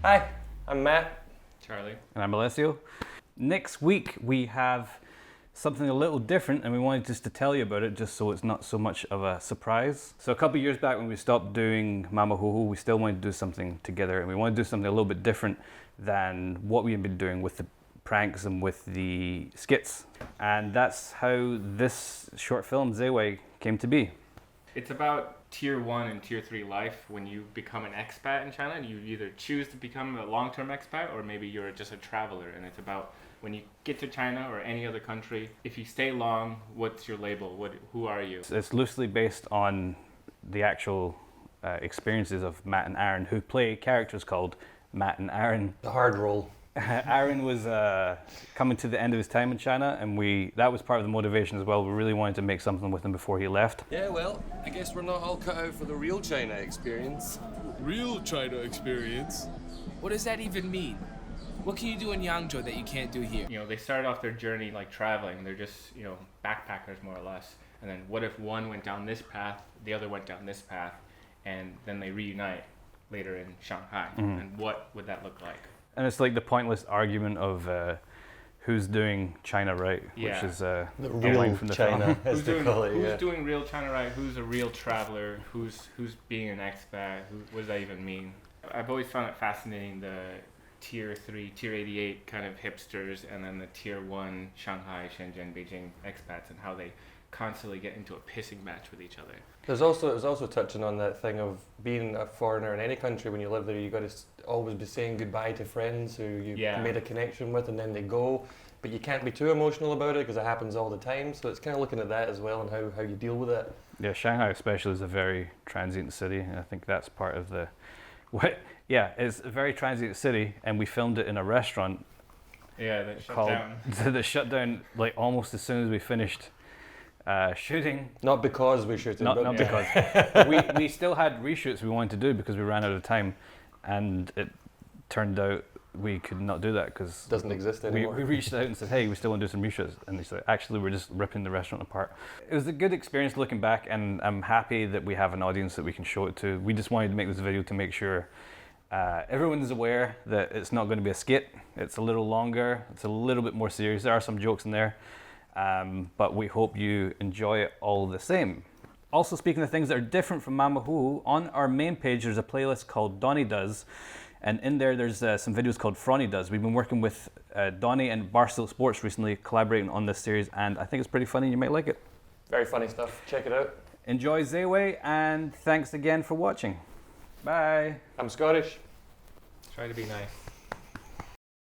Hi, I'm Matt. Charlie. And I'm Alessio. Next week we have something a little different, and we wanted just to tell you about it just so it's not so much of a surprise. So a couple of years back when we stopped doing Mamahuhu, we still wanted to do something together, and we wanted to do something a little bit different than what we had been doing with the pranks and with the skits. And that's how this short film, ZEI WEI, came to be. It's about tier 1 and tier 3 life when you become an expat in China. You either choose to become a long-term expat or maybe you're just a traveler, and it's about when you get to China or any other country, if you stay long, what's your label? Who are you? It's loosely based on the actual experiences of Matt and Aaron, who play characters called Matt and Aaron. The hard role. Aaron was coming to the end of his time in China, and that was part of the motivation as well. We really wanted to make something with him before he left. Yeah, well, I guess we're not all cut out for the real China experience. Real China experience? What does that even mean? What can you do in Yangzhou that you can't do here? They started off their journey like traveling. They're just, backpackers more or less. And then what if one went down this path, the other went down this path, and then they reunite later in Shanghai? Mm-hmm. And what would that look like? And it's like the pointless argument of who's doing China right, yeah. which is the real from the China, film. as they call it. Who's doing real China right? Who's a real traveler? Who's being an expat? What does that even mean? I've always found it fascinating, the tier 3, tier 88 kind of hipsters, and then the tier 1 Shanghai, Shenzhen, Beijing expats, and how they constantly get into a pissing match with each other. It was also touching on that thing of being a foreigner in any country. When you live there, you got to always be saying goodbye to friends who you made a connection with, and then they go. But you can't be too emotional about it because it happens all the time. So it's kind of looking at that as well and how you deal with it. Yeah, Shanghai especially is a very transient city, and I think that's part of the... it's a very transient city, and we filmed it in a restaurant. Yeah, that shut down. That shut down like almost as soon as we finished shooting. Not because we shooted. Not because. we still had reshoots we wanted to do because we ran out of time, and it turned out we could not do that because it doesn't exist anymore. We reached out and said, hey, we still want to do some reshoots, and they said, actually, we're just ripping the restaurant apart. It was a good experience looking back, and I'm happy that we have an audience that we can show it to. We just wanted to make this video to make sure everyone is aware that it's not going to be a skit. It's a little longer. It's a little bit more serious. There are some jokes in there. But we hope you enjoy it all the same. Also, speaking of things that are different from Mamahuhu, on our main page there's a playlist called Donnie Does, and in there's some videos called Fronnie Does. We've been working with Donnie and Barstool Sports recently, collaborating on this series, and I think it's pretty funny. You might like it. Very funny stuff. Check it out. Enjoy ZEI WEI, and thanks again for watching. Bye. I'm Scottish. Try to be nice.